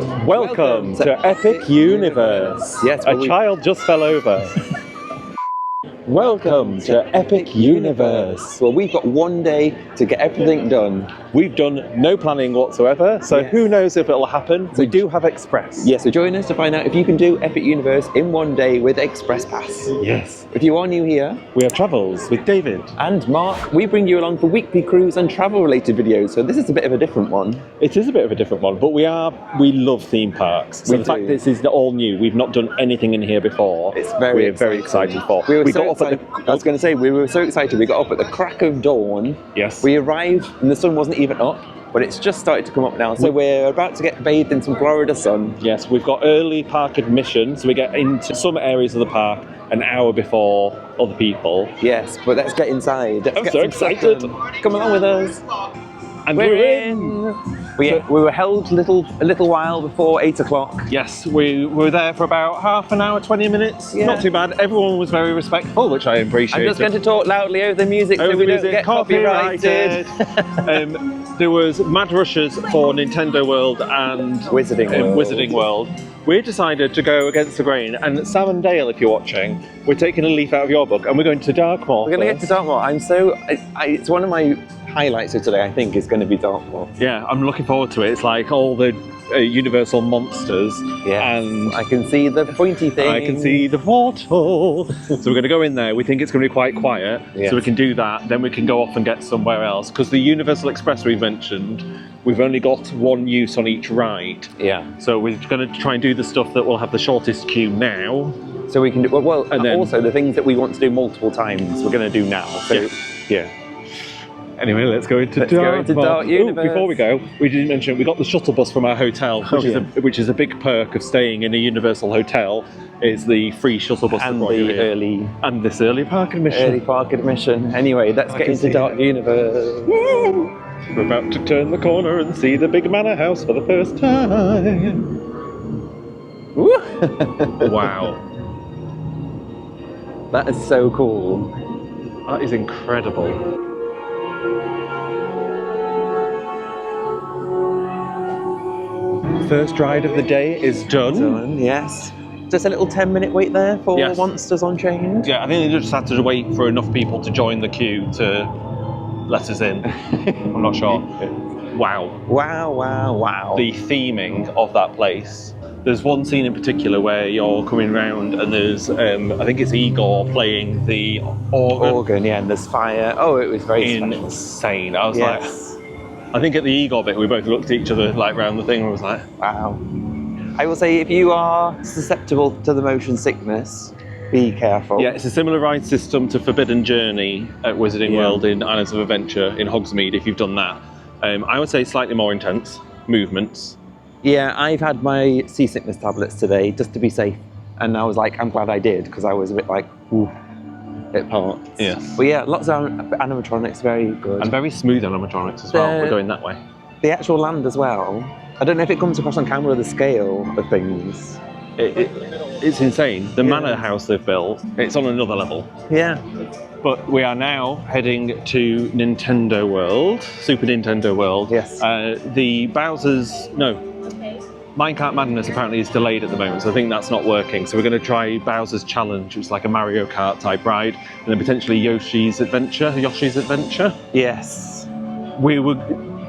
Welcome to Epic Universe. Yes, a child just fell over. Welcome to Epic Universe. Well, we've got one day to get everything done. We've done no planning whatsoever, so Yes. who knows if it'll happen. We do have Express. Yeah, so join us to find out if you can do Epic Universe in one day with Express Pass. Yes. If you are new here, We have Travels with David. and Mark, we bring you along for weekly cruise and travel related videos, so this is a bit of a different one. It is a bit of a different one, but we love theme parks. So We the fact do. this is all new, we've not done anything in here before. It's very We're very excited for. We got up at I was going to say, we were so excited, we got up at the crack of dawn. Yes. We arrived and the sun wasn't even up, but it's just started to come up now. So we're about to get bathed in some Florida sun. Yes, we've got early park admission, so we get into some areas of the park an hour before other people. Yes, but let's get inside. Let's I'm get so some stuff excited. done. Come along with us. And We're we're in. We were held a little while before 8 o'clock. Yes, we were there for about half an hour, 20 minutes. Yeah. Not too bad. Everyone was very respectful, which I appreciated. I'm just going to talk loudly over the music so we don't get copyrighted. There was mad rushes for Nintendo World and Wizarding World. We decided to go against the grain, and Sam and Dale, if you're watching, we're taking a leaf out of your book and we're going to Darkmoor. We're going to get to Dartmoor. It's one of my highlights of today, I think, is going to be Dartmoor. Yeah, I'm looking forward to it. It's like all the Universal monsters. Yeah, and I can see the pointy thing. I can see the portal. So we're going to go in there. We think it's going to be quite quiet. Yes. So we can do that. Then we can go off and get somewhere else. Because the Universal Express we've mentioned, we've only got one use on each ride. Yeah. So we're going to try and do the stuff that will have the shortest queue now. So we can do, well, And then- also the things that we want to do multiple times, we're going to do now. So Yeah. Anyway, let's go into Let's go into Dark Universe. Before we go, we didn't mention we got the shuttle bus from our hotel, which is a big perk of staying in a Universal hotel. Is the free shuttle bus and that brought you the here. early early park admission. park admission. Anyway, let's get into Dark Universe. We're about to turn the corner and see the big manor house for the first time. Wow, That is so cool. that is incredible. First ride of the day is done. Yes. Just a little 10-minute wait there for Yes. Monsters Unchained. Yeah, I think they just had to wait for enough people to join the queue to let us in. I'm not sure. Wow. Wow, wow, wow. The theming of that place. There's one scene in particular where you're coming round and there's, I think it's Igor playing the organ. Yeah, and there's fire. Oh, it was very special. Insane. I was Yes. I think at the Igor bit we both looked at each other like round the thing and was like, Wow. I will say, if you are susceptible to the motion sickness, be careful. yeah, it's a similar ride system to Forbidden Journey at Wizarding Yeah. World in Islands of Adventure in Hogsmeade if you've done that. I would say slightly more intense movements. Yeah, I've had my seasickness tablets today just to be safe. And I was like, I'm glad I did, because I was a bit like, ooh, bit parts. Yes. But yeah, lots of animatronics, very good. And very smooth animatronics as well. We're going that way. The actual land as well. I don't know if it comes across on camera, the scale of things. It's insane. The manor house they've built, it's on another level. Yeah. But we are now heading to Nintendo World, Super Nintendo World. Yes. Minecart Madness apparently is delayed at the moment, so I think that's not working. So we're going to try Bowser's Challenge, which is like a Mario Kart type ride, and then potentially Yoshi's Adventure. Yes. We were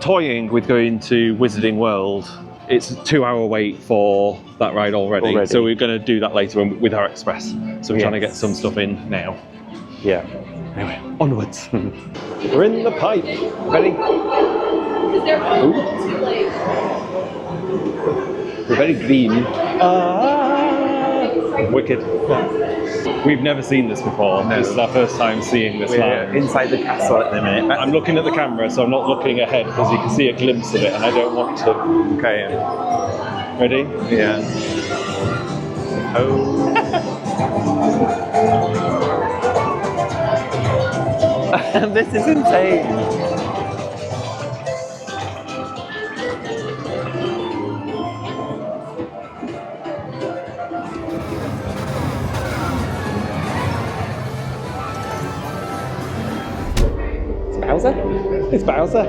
toying with going to Wizarding World. It's a 2-hour wait for that ride already. So we're going to do that later with our Express. So we're trying to get some stuff in now. Yeah. Anyway, onwards. We're in the pipe. Ready? We're very green. Wicked. We've never seen this before. No. This is our first time seeing this We're land. inside the castle at the minute. I'm looking at the camera, so I'm not looking ahead because you can see a glimpse of it, and I don't want to. Okay. Ready? Yeah. Oh. This is insane. Bowser? It's Bowser.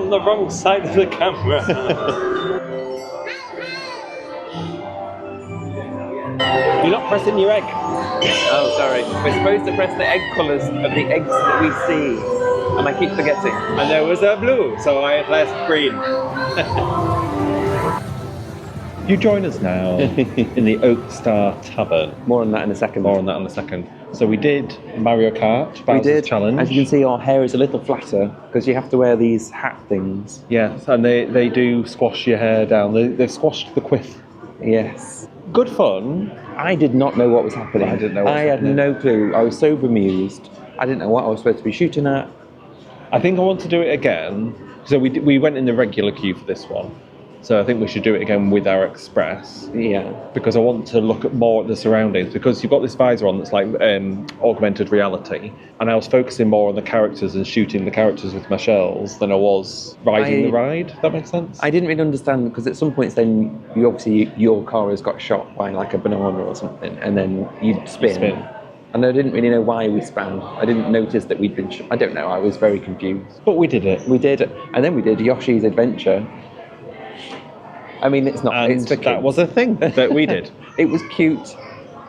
on the wrong side of the camera. You're not pressing your egg. Oh, sorry. We're supposed to press the egg colours of the eggs that we see, and I keep forgetting. And there was a blue, so I pressed green. You join us now in the Oak Star Tavern. More on that in a second. More on that in a second. So we did Mario Kart, We did. Challenge. As you can see, our hair is a little flatter because you have to wear these hat things. Yes, and they do squash your hair down. They've squashed the quiff. Yes. Good fun. I did not know what was happening. I didn't know what was I had happening. no clue. I was so bemused. I didn't know what I was supposed to be shooting at. I think I want to do it again. So we went in the regular queue for this one. So I think we should do it again with our Express. Yeah. Because I want to look at more at the surroundings, because you've got this visor on that's like augmented reality, and I was focusing more on the characters and shooting the characters with my shells than I was riding the ride. Does that make sense? I didn't really understand, because at some points then you obviously your car has got shot by like a banana or something, and then you spin. And I didn't really know why we span. I didn't notice that we'd been I don't know, I was very confused. But we did it. We did, and then we did Yoshi's Adventure. I mean, it's not. And it's for that kids. was a thing that we did. It was cute.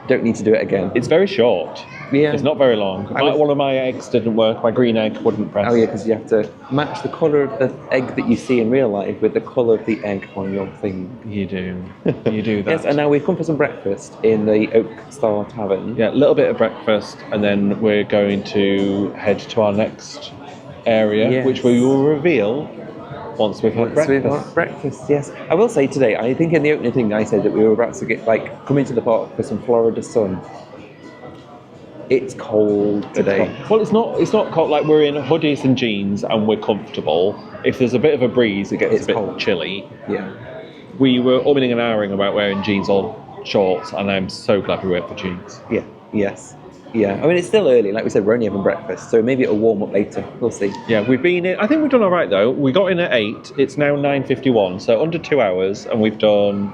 Don't need to do it again. It's very short. Yeah. It's not very long. One of my eggs didn't work. My green egg wouldn't press. Oh yeah, because you have to match the colour of the egg that you see in real life with the colour of the egg on your thing. You do. You do that. Yes, and now we've come for some breakfast in the Oak Star Tavern. Yeah, a little bit of breakfast, and then we're going to head to our next area, Yes. which we will reveal once we've had breakfast. We've had breakfast, yes. I will say today, I think in the opening thing I said that we were about to come into the park for some Florida sun. It's cold today. Well, it's not cold. Like, we're in hoodies and jeans and we're comfortable. If there's a bit of a breeze, it gets It's a bit cold. chilly. Yeah. We were umming and ahhing about wearing jeans or shorts, and I'm so glad we went for jeans. Yeah. Yes. Yeah. I mean, it's still early. Like we said, we're only having breakfast, so maybe it'll warm up later. We'll see. Yeah, we've been in. I think we've done all right though. We got in at 8. It's now 9:51, so under 2 hours, and we've done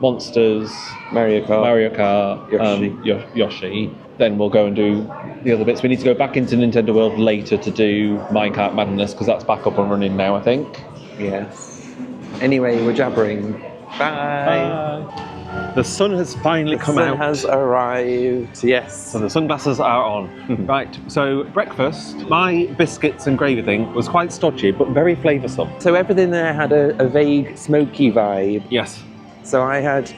Monsters, Mario Kart, Yoshi. Yoshi. Then we'll go and do the other bits. We need to go back into Nintendo World later to do Minecart Madness, because that's back up and running now, I think. Yes. Anyway, we're jabbering. Bye. The sun has finally come out. The sun has arrived. Yes. So the sunglasses are on. Right, so breakfast, my biscuits and gravy thing was quite stodgy, but very flavoursome. So everything there had a vague smoky vibe. Yes. So I had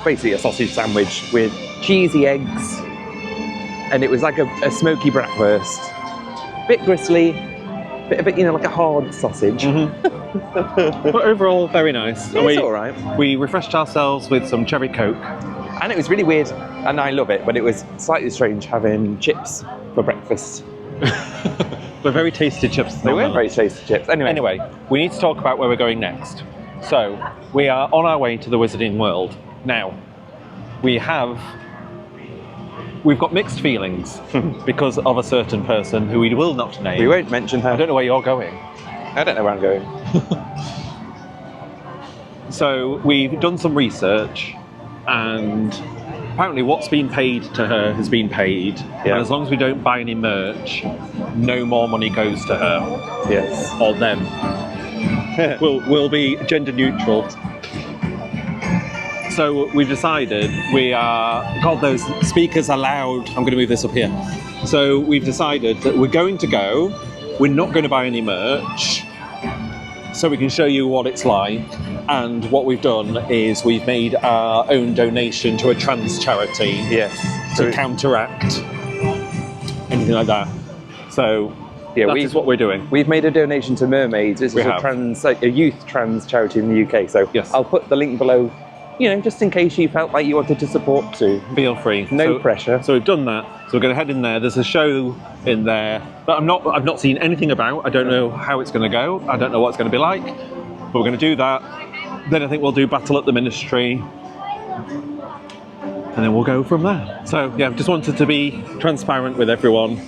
basically a sausage sandwich with cheesy eggs, and it was like a smoky bratwurst. Bit gristly, bit of it, like a hard sausage. But overall, very nice. It's all right. We refreshed ourselves with some cherry Coke. And it was really weird, and I love it, but it was slightly strange having chips for breakfast. We're very tasty chips. They were very tasty chips. Anyway, we need to talk about where we're going next. So, we are on our way to the Wizarding World. Now, we've got mixed feelings because of a certain person who we will not name. We won't mention her. I don't know where you're going. I don't know where I'm going. So, we've done some research, and apparently what's been paid to her has been paid. Yeah. And as long as we don't buy any merch, no more money goes to her. Yes. Or them. We'll be gender neutral. So we've decided God, those speakers are loud. I'm going to move this up here. So we've decided that we're going to go. We're not going to buy any merch, so we can show you what it's like. And what we've done is we've made our own donation to a trans charity. Yes. To counteract anything like that. So yeah, that is what we're doing. We've made a donation to Mermaids. This is a youth trans charity in the UK. So yes. I'll put the link below, just in case you felt like you wanted to support too. Feel free. No pressure. So we've done that. So we're going to head in there. There's a show in there that I've not seen anything about. I don't know how it's going to go. I don't know what it's going to be like. But we're going to do that. Then I think we'll do Battle at the Ministry. And then we'll go from there. So yeah, just wanted to be transparent with everyone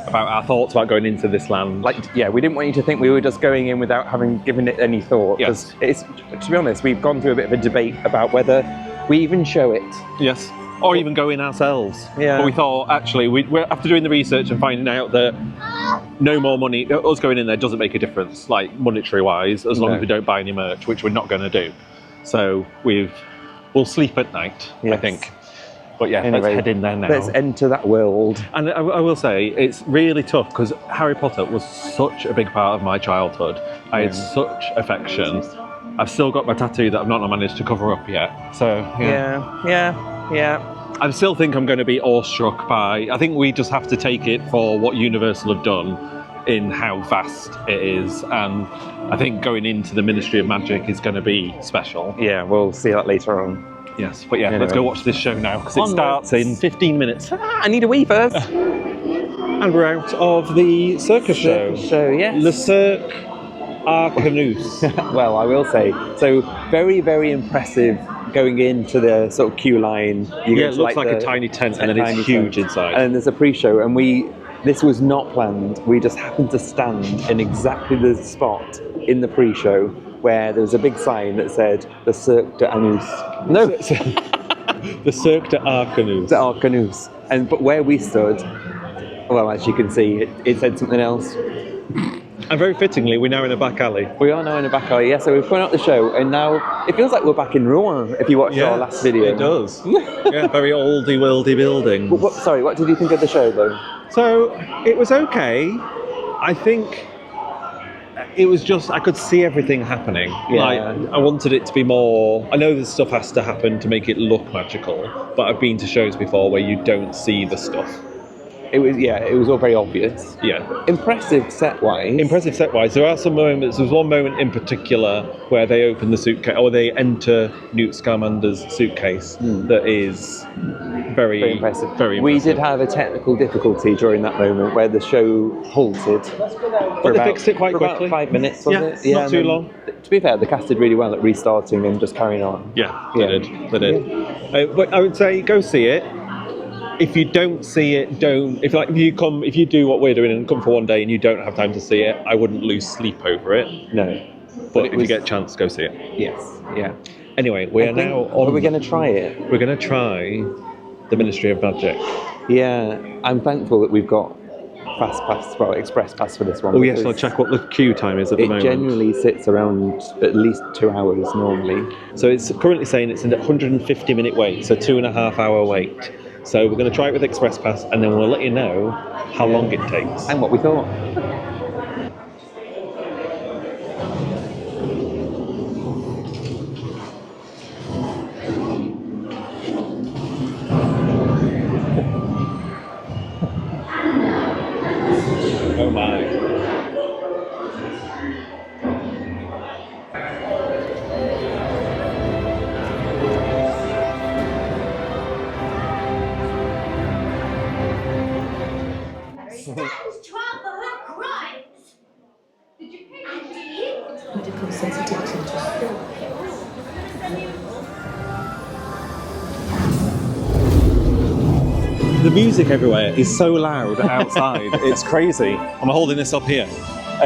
about our thoughts about going into this land. We didn't want you to think we were just going in without having given it any thought. Yes. It's, to be honest, we've gone through a bit of a debate about whether we even show it. Yes. or even go in ourselves. Yeah. But we thought, actually, we're after doing the research and finding out that no more money, us going in there doesn't make a difference, like monetary-wise, as long as we don't buy any merch, which we're not going to do. So we'll sleep at night, I think. But yeah, anyway, let's head in there now. Let's enter that world. And I will say, it's really tough because Harry Potter was such a big part of my childhood. I had such affection. I've still got my tattoo that I've not managed to cover up yet. So, yeah. I still think I'm going to be awestruck by... I think we just have to take it for what Universal have done in how vast it is. And I think going into the Ministry of Magic is going to be special. Yeah, we'll see that later on. Yes, but let's go watch this show now because it starts in 15 minutes. I need a wee first. And we're out of the circus show. Yes. Le Cirque Arcanus. Well, I will say, so very, very impressive going into the sort of queue line. It looks like a tiny tent and then it's huge inside. And there's a pre-show and this was not planned. We just happened to stand in exactly the spot in the pre-show where there was a big sign that said the Cirque Arcanus. No, the Cirque Arcanus. The Arcanus. But where we stood, well, as you can see, it said something else. And very fittingly, we're now in a back alley. We are now in a back alley, yeah. So we've gone out the show, and now it feels like we're back in Rouen. If you watched our last video, it does. Very oldie-worldy buildings. What did you think of the show, though? So it was okay. I think it was just I could see everything happening. Yeah. Like I wanted it to be more. I know this stuff has to happen to make it look magical, but I've been to shows before where you don't see the stuff. It was all very obvious. Yeah. Impressive set-wise. There are some moments, there's one moment in particular where they open the suitcase, or they enter Newt Scamander's suitcase that is very impressive. Very impressive. We did have a technical difficulty during that moment where the show halted. But they fixed it quite quickly. About 5 minutes, was it? Yeah, not too long. To be fair, the cast did really well at restarting and just carrying on. Yeah, they did. But I would say go see it. If you don't see it, don't. If you do what we're doing and come for one day and you don't have time to see it, I wouldn't lose sleep over it. No. But if you get a chance, go see it. Yes. Yeah. Anyway, we are now on. Are we going to try it? We're going to try the Ministry of Magic. Yeah, I'm thankful that we've got express pass for this one. Oh yes, I'll check what the queue time is at the moment. It generally sits around at least 2 hours normally. So it's currently saying it's an 150-minute wait, so 2.5 hour wait. So we're going to try it with Express Pass, and then we'll let you know how long it takes. And what we thought. Oh my. The music everywhere is so loud outside, it's crazy. I'm holding this up here.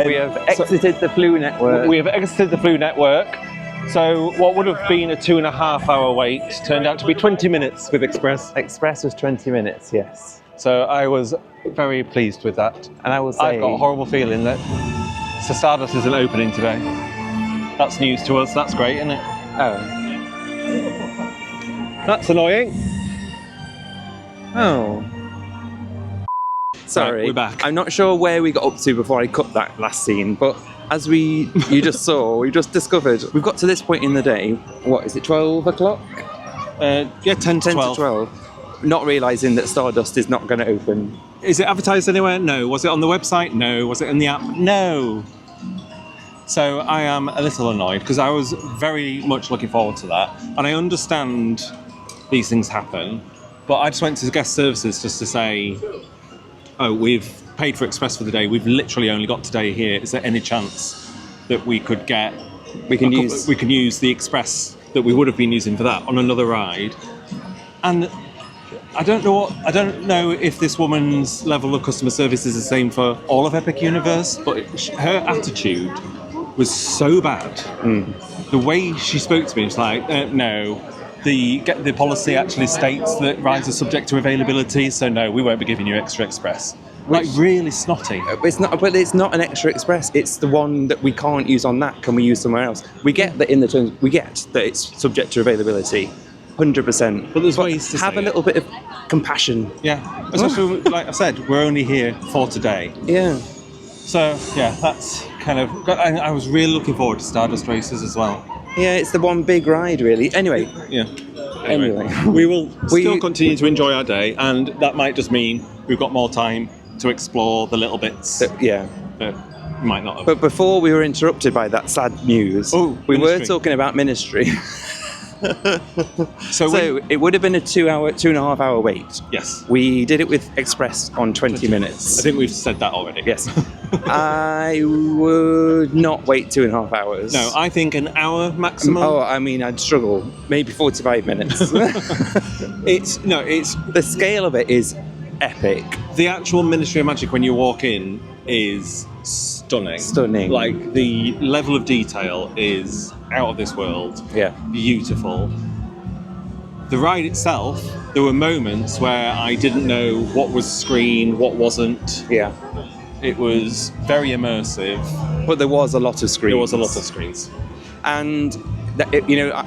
We have exited the Flu Network. We have exited the Flu Network. So what would have been a 2.5 hour wait turned out to be 20 minutes with Express. Express was 20 minutes, yes. So I was very pleased with that. And I will say... I've got a horrible feeling that Stardust isn't opening today. That's news to us, that's great, isn't it? Oh. That's annoying. Oh. Sorry. Right, we're back. I'm not sure where we got up to before I cut that last scene, but as you just saw, we just discovered, we've got to this point in the day, what is it, 12 o'clock? 10 to 12. Not realising that Stardust is not going to open. Is it advertised anywhere? No. Was it on the website? No. Was it in the app? No. So I am a little annoyed because I was very much looking forward to that. And I understand these things happen, but I just went to guest services just to say, oh, we've paid for Express for the day. We've literally only got today here. Is there any chance that we could get... We can use the Express that we would have been using for that on another ride. And I don't know if this woman's level of customer service is the same for all of Epic Universe, but her attitude was so bad. The way she spoke to me was like, no, the policy actually states that rides are subject to availability. So no, we won't be giving you extra express. Like really snotty. It's not, but it's not an extra express. It's the one that we can't use on that. Can we use somewhere else? We get that in the terms. We get that it's subject to availability, 100%. But there's ways to have say a little bit of compassion. Yeah, especially like I said, we're only here for today. Yeah. So yeah, that's kind of. I was really looking forward to Stardust Racers as well. Yeah, it's the one big ride, really. Anyway. Yeah. Anyway. We will still continue to enjoy our day, and that might just mean we've got more time to explore the little bits. Yeah. But we might not have. But before we were interrupted by that sad news, we were talking about ministry. So it would have been a 2.5 hour wait. Yes. We did it with Express on 20 minutes. I think we've said that already. Yes. I would not wait 2.5 hours. No, I think an hour maximum. I mean, I'd struggle. Maybe 45 minutes. It's the scale of it is epic. The actual Ministry of Magic when you walk in is stunning. Stunning. Like the level of detail is out of this world. Yeah. Beautiful. The ride itself, there were moments where I didn't know what was screen, what wasn't. Yeah. It was very immersive. But there was a lot of screens. There was a lot of screens. And,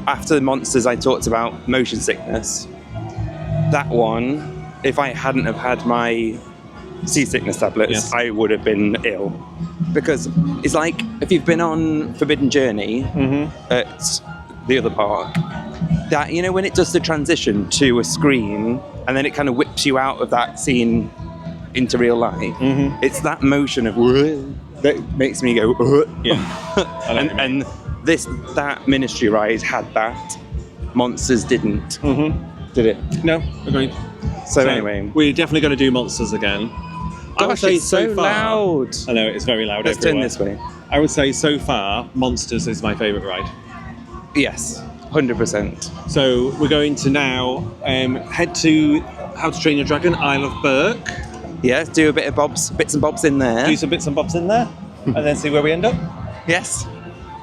after the monsters, I talked about motion sickness. That one, if I hadn't have had my seasickness tablets, yes. I would have been ill. Because it's like, if you've been on Forbidden Journey at the other park, that, when it does the transition to a screen, and then it kind of whips you out of that scene into real life, it's that motion of that makes me go, yeah. and that Ministry ride had that. Monsters didn't. Did it? No, agreed. So anyway, we're definitely going to do monsters again. Gosh, I would say it's so far, loud. I know, it's very loud. Let's everywhere. turn this way. I would say so far, Monsters is my favourite ride. Yes, 100%. So we're going to now head to How to Train Your Dragon, Isle of Berk. Yes, do a bit of bits and bobs in there. Do some bits and bobs in there, and then see where we end up. Yes.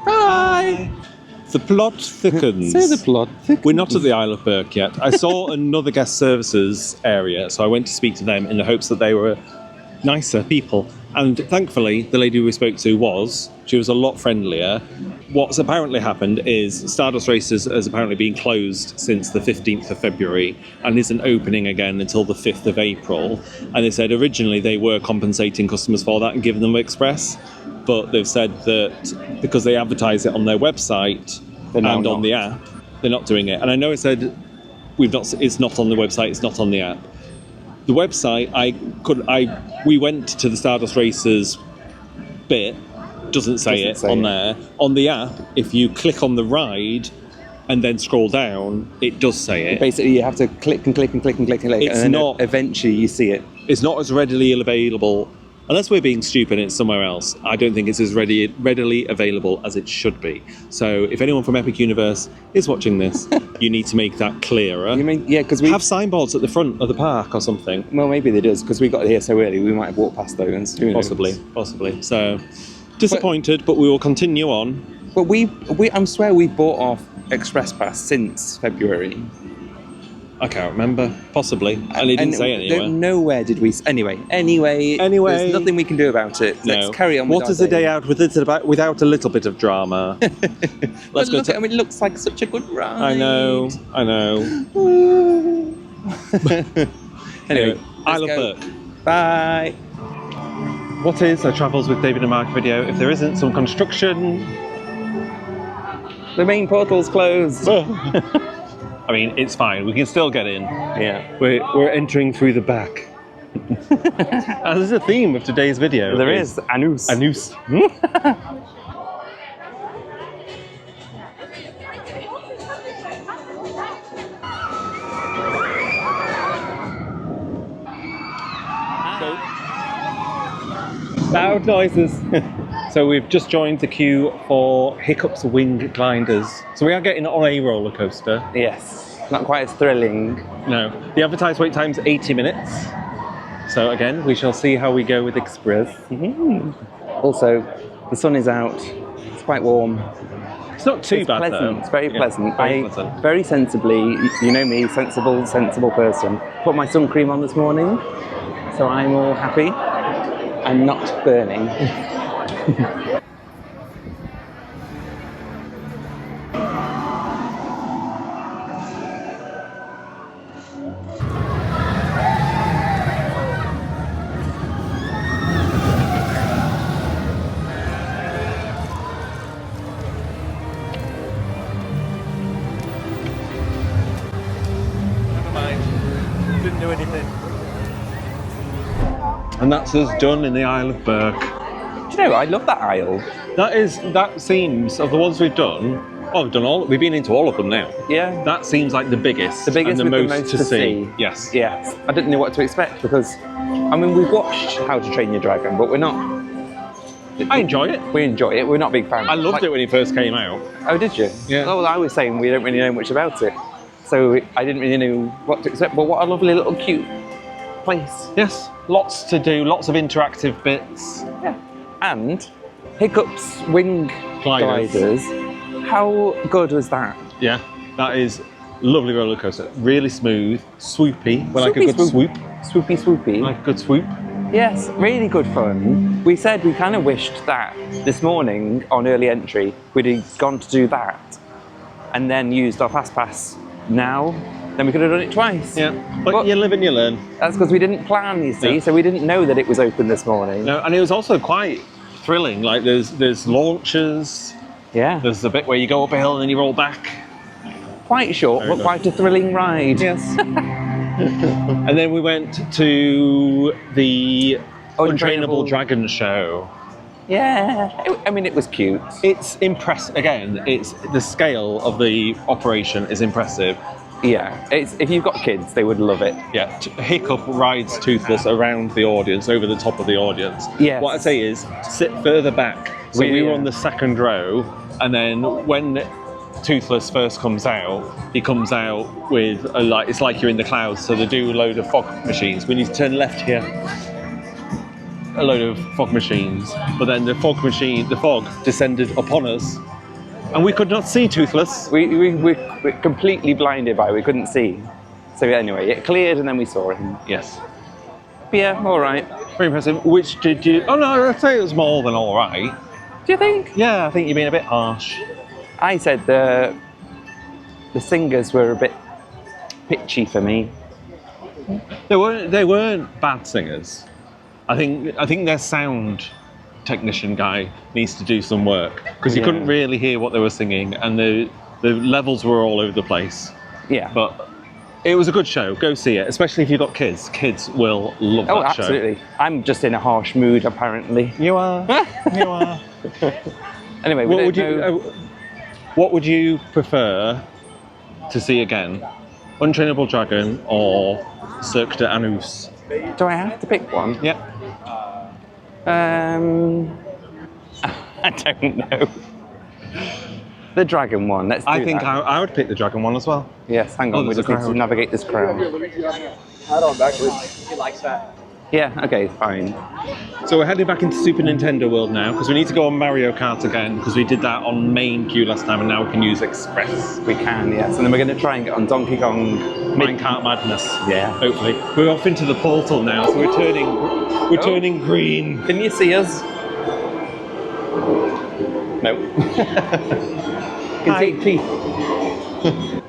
Bye. The plot thickens. Say the plot thickens. We're not at the Isle of Berk yet. I saw another guest services area, so I went to speak to them in the hopes that they were nicer people. And thankfully, the lady we spoke to she was a lot friendlier. What's apparently happened is Stardust Racers has apparently been closed since the 15th of February and isn't opening again until the 5th of April. And they said originally they were compensating customers for that and giving them express. But they've said that because they advertise it on their website and on the app, they're not doing it. And I know it said it's not on the website, it's not on the app. The website, we went to the Stardust Racers bit, doesn't say it on there. On the app, if you click on the ride and then scroll down, it does say it. Basically, you have to click and click and click and click and click, It's and then not- eventually you see it. It's not as readily available. Unless we're being stupid and it's somewhere else, I don't think it's as readily available as it should be. So if anyone from Epic Universe is watching this, you need to make that clearer. You mean, yeah, because we have signboards at the front of the park or something. Well, maybe they does, because we got here so early, we might have walked past those. Who knows? Possibly. So, disappointed, but we will continue on. But I swear we bought off Express Pass since February. I can't remember. Possibly. And it didn't say anywhere. Nowhere did we... Anyway, there's nothing we can do about it. No. Let's carry on with What is a day out without a little bit of drama? Let's go it looks like such a good ride. I know. Anyway, Isle of Berk. Bye. What is a Travels with David and Mark video if there isn't some construction? The main portal's closed. I mean, it's fine. We can still get in. Yeah. We're entering through the back. And there's a theme of today's video. There is. Anus. Anus. Loud noises. So we've just joined the queue for Hiccup's Wing Gliders. So we are getting on a roller coaster. Yes. Not quite as thrilling. No. The advertised wait time is 80 minutes. So again, we shall see how we go with Express. Also, the sun is out. It's quite warm. It's not too It's bad pleasant. though. It's very Yeah, pleasant. very I pleasant. very sensibly, you know me, sensible person. Put my sun cream on this morning, so I'm all happy. I'm not burning. Never mind. Didn't do anything. And that's us done in the Isle of Berk. Do you know, I love that aisle. That seems, of the ones we've done, we've been into all of them now. Yeah. That seems like the biggest. The biggest and the with most to see. Yes. Yes. I didn't know what to expect because, I mean, we've watched How to Train Your Dragon, but we're not. I enjoy it. We enjoy it. We're not big fans. I loved it when it first came out. Oh, did you? Yeah. Oh, well, I was saying we don't really know much about it, so I didn't really know what to expect. But what a lovely little cute place. Yes. Lots to do, lots of interactive bits. Yeah. And Hiccup's wing Gliders. gliders. How good was that? Yeah. That is lovely roller coaster. Really smooth, swoopy. We like a good swoop. Swoopy. Like a good swoop. Yes, really good fun. We said we kind of wished that this morning on early entry we'd have gone to do that and then used our fast pass now. Then we could have done it twice. Yeah. But you live and you learn. That's because we didn't plan, you see, Yeah. so we didn't know that it was open this morning. No, and it was also quite thrilling. Like there's launches. Yeah, There's the bit where you go up a hill and then you roll back. quite short, Very but good. quite a thrilling ride. Yes. And then we went to the Untrainable Untrainable- Dragon show. Yeah, I mean, it was cute. It's impressive. Again, it's the scale of the operation is impressive. Yeah, if you've got kids, they would love it. Yeah, Hiccup rides Toothless around the audience, over the top of the audience. Yes. What I'd say is sit further back. So we were Yeah. on the second row, and then when Toothless first comes out, he comes out with it's like you're in the clouds. So they do a load of fog machines. We need to turn left here. A load of fog machines, but then the fog descended upon us, and we could not see Toothless. We're completely blinded by it. We couldn't see. So anyway, it cleared and then we saw him. Yes, But yeah, all right. very impressive. Which did you? Oh no, I'd say it was more than all right. Do you think? Yeah, I think you're being a bit harsh. I said the singers were a bit pitchy for me. They weren't bad singers. I think their sound technician guy needs to do some work because you Yeah. couldn't really hear what they were singing, and the levels were all over the place. Yeah. But it was a good show. Go see it, especially if you've got kids. Kids will love oh, that show. absolutely. I'm just in a harsh mood, apparently. You are. You are. Anyway, What would you prefer to see again? Untrainable Dragon or Cirque Arcanus? do I have to pick one? Yeah. I don't know. The dragon one. Let's do I think that. I would pick the Dragon one as well. Yes, hang on. Oh, we there's just a need to crowd. navigate this crowd. Head on backwards. He likes that. Yeah. Okay. Fine. So we're heading back into Super Nintendo World now because we need to go on Mario Kart again because we did that on main queue last time and now we can use Express. We can. Yes. And then we're going to try and get on Donkey Kong. Minecart Madness. Yeah. Hopefully. We're off into the portal now, so we're turning green. Can you see us? No. Can see teeth.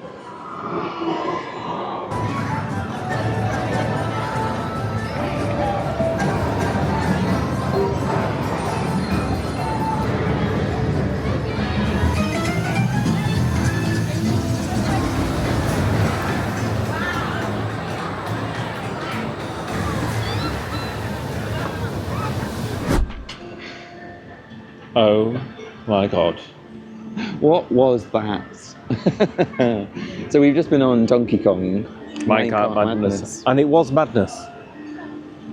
Oh my god. What was that? So we've just been on Donkey Kong. Minecart Madness. And it was madness.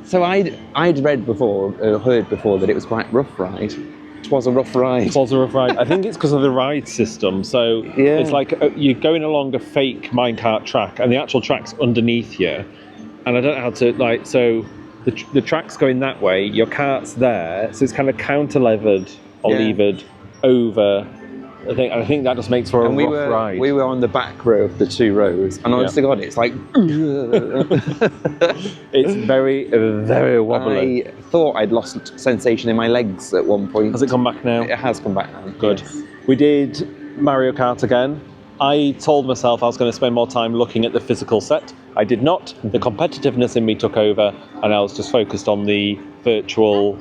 So I'd read before, heard before that it was quite rough ride. It was a rough ride. It was a rough ride. I think it's because of the ride system. So Yeah. it's like you're going along a fake minecart track and the actual track's underneath you. And I don't know how to, so the track's going that way, your cart's there, so it's kind of counter-levered or Yeah. levered over. I think that just makes for a And rough ride. we were on the back row of the 2 rows, and honest to God, it's like. It's very, very wobbly. I thought I'd lost sensation in my legs at one point. Has it come back now? It has come back now. Good. Yes. We did Mario Kart again. I told myself I was going to spend more time looking at the physical set. I did not. The competitiveness in me took over, and I was just focused on the virtual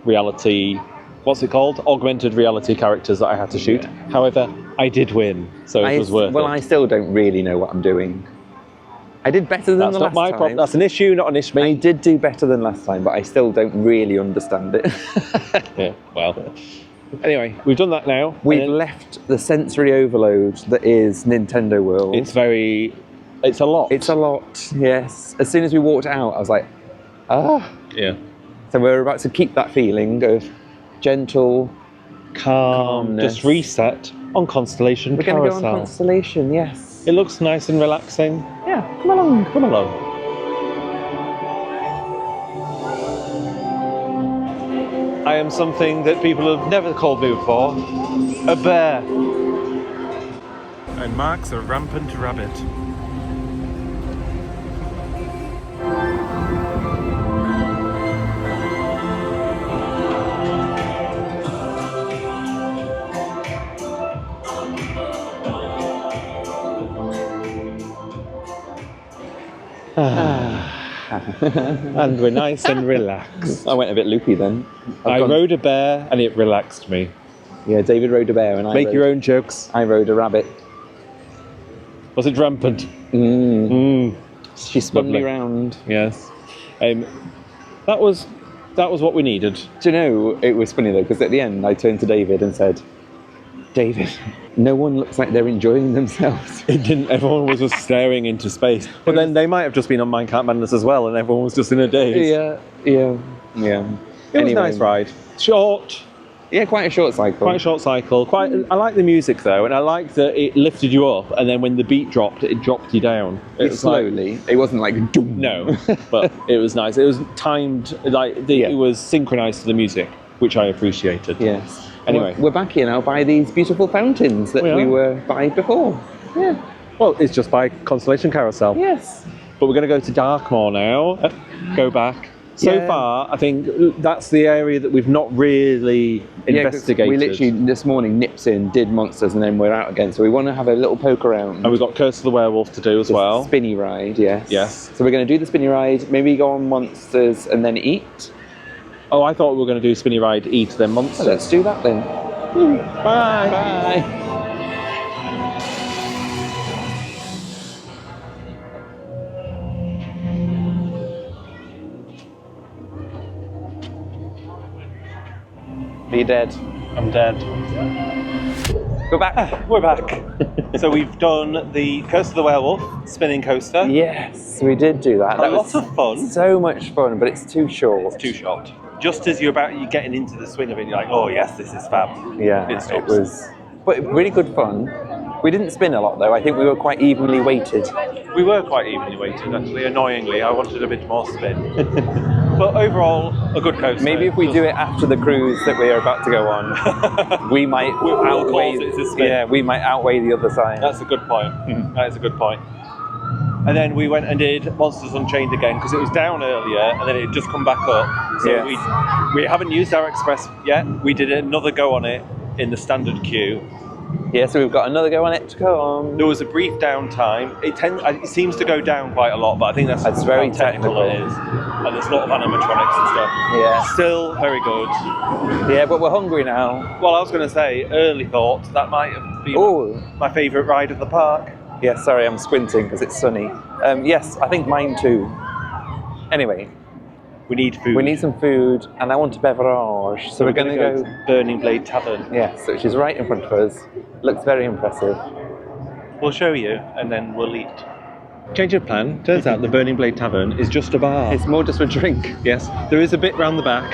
reality. What's it called? Augmented reality characters that I had to shoot. Yeah. However, I did win, so it was worth it. I still don't really know what I'm doing. I did better than That's the not last my time. problem. That's an issue, not an issue. I did do better than last time, but I still don't really understand it. Yeah, well. Anyway, we've done that now. We've and left the sensory overload that is Nintendo World. it's a lot. It's a lot, yes. As soon as we walked out, I was like, ah. Yeah. So we're about to keep that feeling of gentle, calmness. Just reset on Constellation We're going to go Carousel. on Constellation, yes. It looks nice and relaxing. Yeah, come along. Come along. I am something that people have never called me before. A bear. And Mark's a rampant rabbit. And we're nice and relaxed. I went a bit loopy then. I rode a bear and it relaxed me. Yeah, David rode a bear and Make your own jokes. I rode a rabbit. Was it rampant? She spun me Lovely. round. Yes. That was what we needed. Do you know, it was funny though, because at the end I turned to David and said, David, no one looks like they're enjoying themselves. It didn't. Everyone was just staring into space. But then they might have just been on Minecraft Madness as well, and everyone was just in a daze. Yeah. It was a nice ride. Short. Yeah, quite a short cycle. Quite a short cycle. I like the music though, and I like that it lifted you up, and then when the beat dropped, it dropped you down. It was slowly. It wasn't like doom. No, but it was nice. It was timed, it was synchronized to the music, which I appreciated. Yes. Anyway, we're back here now by these beautiful fountains that we were by before. Yeah. Well, it's just by Constellation Carousel. Yes. But we're going to go to Darkmoor now. Go back. So far, I think that's the area that we've not really investigated. We literally this morning nipped in, did monsters, and then we're out again. So we want to have a little poke around. And we've got Curse of the Werewolf to do as well. Spinny ride, yes. Yes. So we're going to do the spinny ride, maybe go on monsters and then eat. Oh, I thought we were going to do Spinny Ride, eat, then monsters. Well, let's do that then. Bye. Bye. Are you dead? I'm dead. Go back. We're back. So we've done the Curse of the Werewolf spinning coaster. Yes, we did do that. A lot of fun. So much fun, but it's too short. It's too short. Just as you're getting into the swing of it, you're like, oh yes, this is fab. Yeah, it stops. was, but really good fun. We didn't spin a lot though. I think we were quite evenly weighted. We were quite evenly weighted, actually. Annoyingly, I wanted a bit more spin. But overall, a good coaster. Maybe if we do it after the cruise that we are about to go on, we might outweigh. We might outweigh the other side. That's a good point. That is a good point. And then we went and did Monsters Unchained again because it was down earlier, and then it had just come back up. So we haven't used our express yet. We did another go on it in the standard queue. Yeah, so we've got another go on it to go on. There was a brief downtime. It seems to go down quite a lot, but I think that's very how technical it is. And there's a lot of animatronics and stuff. Yeah. Still very good. Yeah, but we're hungry now. Well, I was going to say, early thought, that might have been my favourite ride of the park. Yeah, sorry, I'm squinting because it's sunny. Yes, I think mine too. Anyway. We need food. We need some food, and I want a beverage. So we're going to go to Burning Blade Tavern. Yes, which is right in front of us. Looks very impressive. We'll show you, and then we'll eat. Change of plan. Turns out the Burning Blade Tavern is just a bar. It's more just a drink. Yes. There is a bit round the back,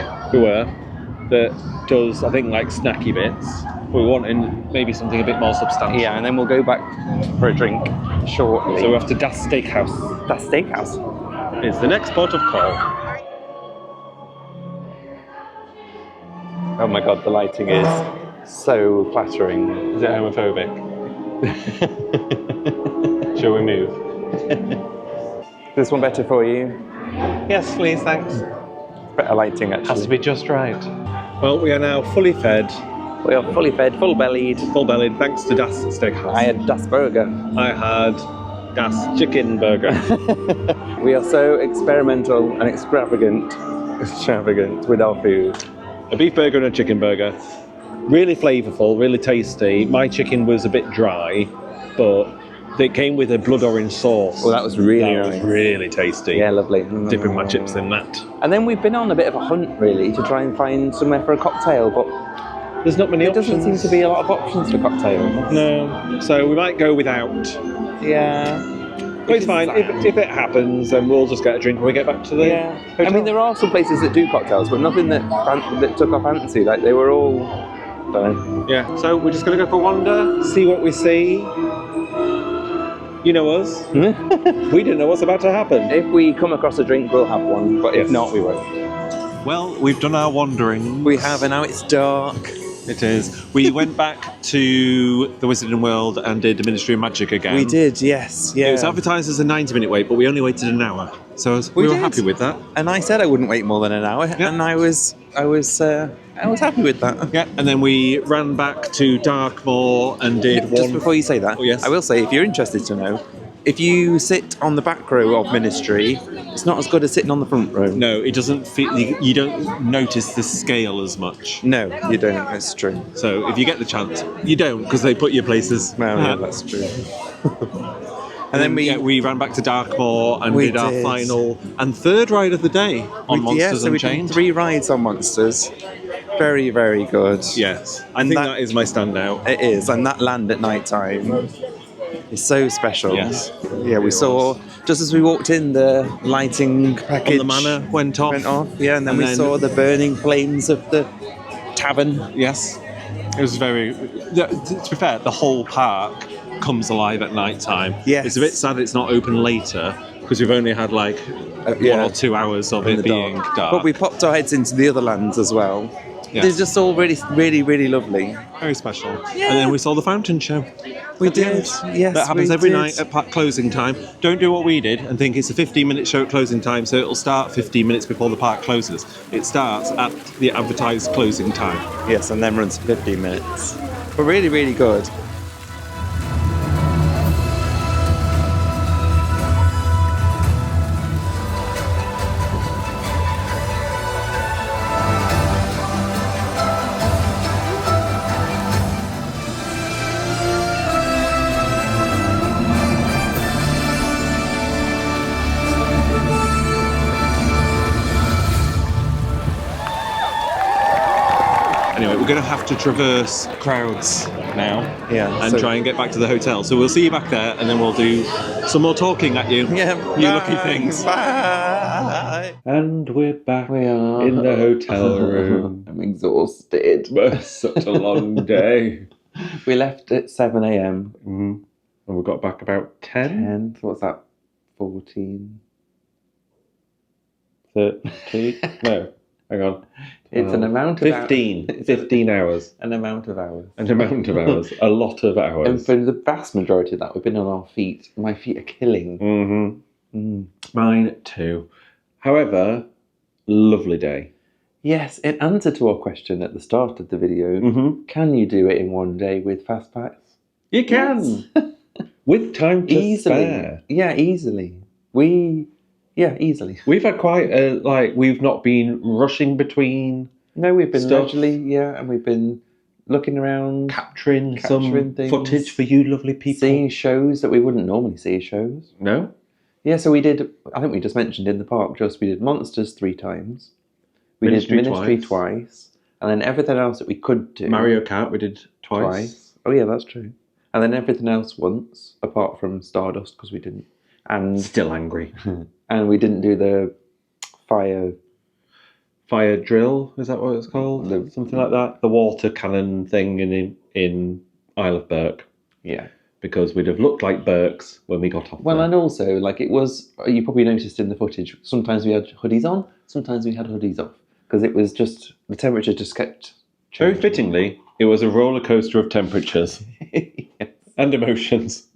that does, I think, like snacky bits. We're wanting maybe something a bit more substantial. Yeah, and then we'll go back for a drink shortly. So we're off to Das Steakhouse. Das Steakhouse is the next port of call. Oh my god, the lighting is So flattering. Is it homophobic? Shall we move? Is this one better for you? Yes, please, thanks. Better lighting, actually. Has to be just right. Well, we are now fully fed. We are fully fed, full-bellied. Full-bellied, thanks to Das Steakhouse. I had Das Burger. I had Das Chicken Burger. We are so experimental and extravagant with our food. A beef burger and a chicken burger. Really flavourful, really tasty. My chicken was a bit dry, but it came with a blood orange sauce. Well, that was really That nice. was really tasty. Yeah, lovely. Dipping my chips in that. And then we've been on a bit of a hunt, really, to try and find somewhere for a cocktail, but There's not many there options. doesn't seem to be a lot of options for cocktails. No, so we might go without. Yeah. But it's fine. If it happens, then we'll just get a drink when we get back to the hotel. I mean, there are some places that do cocktails, but nothing that took our fancy. Like, they were all... don't know. Yeah, so we're just going to go for a wander, see what we see. You know us. We don't know what's about to happen. If we come across a drink, we'll have one, but if Yes. not, we won't. Well, we've done our wandering. We have, and now it's dark. It is. We went back to the Wizarding World and did the Ministry of Magic again. We did, yes. Yeah. It was advertised as a 90-minute wait, but we only waited an hour. So we were did. happy with that. And I said I wouldn't wait more than an hour, and I was happy with that. Yeah, and then we ran back to Darkmoor and did Just one... before you say that, Oh, yes. I will say, if you're interested to know, if you sit on the back row of Ministry, it's not as good as sitting on the front row. No, it doesn't feel... You don't notice the scale as much. No, you don't. That's true. So if you get the chance, you don't, because they put your places... Well, yeah, that's true. And then we ran back to Darkmoor and We did our did. final and third ride of the day on Monsters so we Unchained. did 3 rides on Monsters. Very, very good. Yes, I And think that- that is my standout. It is, and that land at night time is so special. Yes. Yeah, we saw, just as we walked in, the lighting package On the manor went off. Yeah, and then we saw the burning flames of the tavern. Yes, it was very... To be fair, the whole park comes alive at night time. Yes. It's a bit sad it's not open later, because we've only had like 1 or 2 hours of in it the being dark. But we popped our heads into the other lands as well. Yes. They're just all really, really, really lovely. Very special. And then we saw the fountain show. We at the did, end. yes, That happens we every did. night at closing time. Don't do what we did and think it's a 15-minute show at closing time, so it'll start 15 minutes before the park closes. It starts at the advertised closing time. Yes, and then runs for 15 minutes. But really, really good. Anyway, we're going to have to traverse crowds now and so- try and get back to the hotel. So we'll see you back there, and then we'll do some more talking at you. Yeah, You bye. lucky things. Bye. And we're back We are in the hotel room. I'm exhausted. Such a long day. We left at 7 a.m. Mm-hmm. And we got back about 10? 10. So what's that? 14. 30? No, hang on. It's an amount of 15. 15 hours. An amount of hours. An amount of hours. A lot of hours. And for the vast majority of that, we've been on our feet. My feet are killing. Mm-hmm. Mine too. However, lovely day. Yes, in answer to our question at the start of the video, can you do it in one day with fast packs? You can. With time to Easily. spare. Yeah, easily. Easily. We've had quite a, we've not been rushing between No, we've been Stuff. leisurely, and we've been looking around, capturing some things, footage for you lovely people. seeing shows that we wouldn't normally see shows. No? Yeah, so we did, I think we just mentioned in the park, we did Monsters 3 times. We Ministry did Ministry twice. And then everything else that we could do. Mario Kart we did twice. Oh yeah, that's true. And then everything else once, apart from Stardust, because we didn't. And Still angry. and we didn't do the fire drill, is that what it's called? Something like that. The water cannon thing in Isle of Berk. Yeah. Because we'd have looked like Berks when we got off. Well, there. and also, it was, you probably noticed in the footage, sometimes we had hoodies on, sometimes we had hoodies off. Because it was just, the temperature just kept Very changing. fittingly, It was a roller coaster of temperatures Yes. and emotions.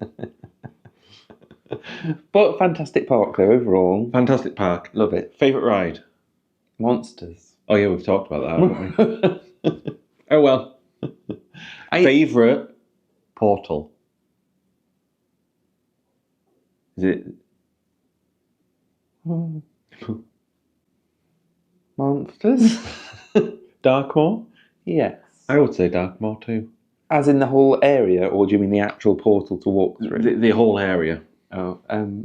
But fantastic park though, overall. Fantastic park. Love it. Favourite ride? Monsters. Oh yeah, we've talked about that, haven't we? Oh well. Favourite portal? Is it? Monsters? Darkmoor? Yes. I would say Darkmoor too. As in the whole area, or do you mean the actual portal to walk through? The whole area. Oh,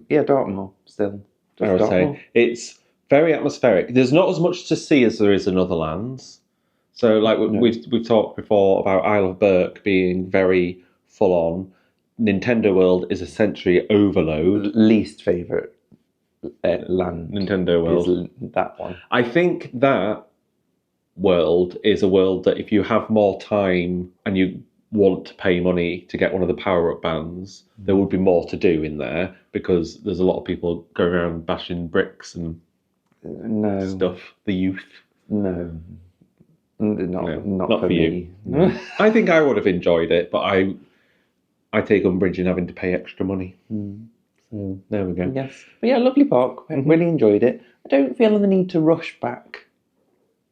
yeah, Dartmoor still. Just I would Dartmoor. say it's very atmospheric. There's not as much to see as there is in other lands. So, like we've talked before about Isle of Berk being very full on. Nintendo World is essentially overload. Least favourite land. Nintendo World. Is that one. I think that world is a world that if you have more time and you want to pay money to get one of the power-up bands, there would be more to do in there because there's a lot of people going around bashing bricks and stuff. The youth. No. Not for for me. you. No. I think I would have enjoyed it, but I take umbrage in having to pay extra money. So there we go. Yes. But yeah, lovely park. I really enjoyed it. I don't feel the need to rush back.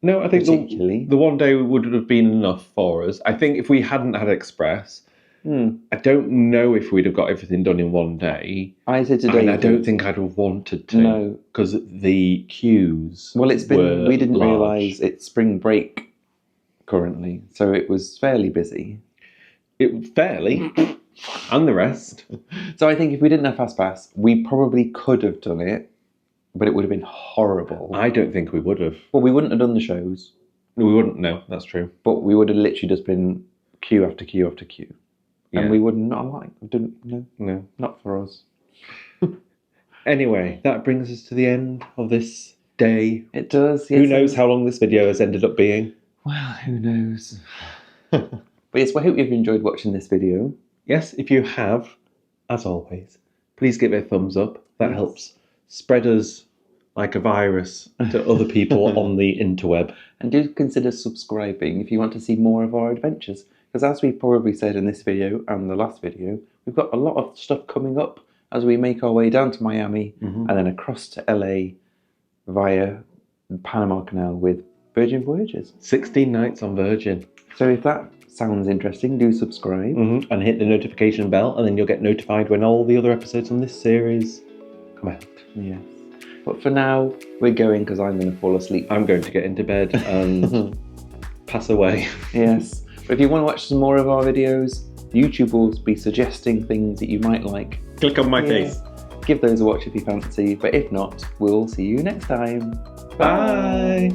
No, I think particularly. the one day would have been enough for us. I think if we hadn't had Express, I don't know if we'd have got everything done in one day. I said today. And I don't think I'd have wanted to. No. Because the queues. Well, it's been. We didn't large. realise it's spring break currently, so it was fairly busy. Fairly. And the rest. So I think if we didn't have FastPass, we probably could have done it, but it would have been horrible. I don't think we would have. Well, we wouldn't have done the shows. We wouldn't, no, that's true. But we would have literally just been queue after queue after queue. Yeah. And we would not have liked it. No. Not for us. Anyway, that brings us to the end of this day. It does, yes. Who knows how long this video has ended up being? Well, who knows? But yes, I hope you've enjoyed watching this video. Yes, if you have, as always, please give it a thumbs up. That helps spread us like a virus to other people on the interweb. And do consider subscribing if you want to see more of our adventures. Because as we probably said in this video and the last video, we've got a lot of stuff coming up as we make our way down to Miami and then across to LA via the Panama Canal with Virgin Voyages. 16 nights on Virgin. So if that sounds interesting, do subscribe. And hit the notification bell, and then you'll get notified when all the other episodes on this series come out. Yes. But for now, we're going because I'm going to fall asleep. I'm going to get into bed and pass away. Yes. But if you want to watch some more of our videos, YouTube will be suggesting things that you might like. Click on my face. Give those a watch if you fancy. But if not, we'll see you next time. Bye.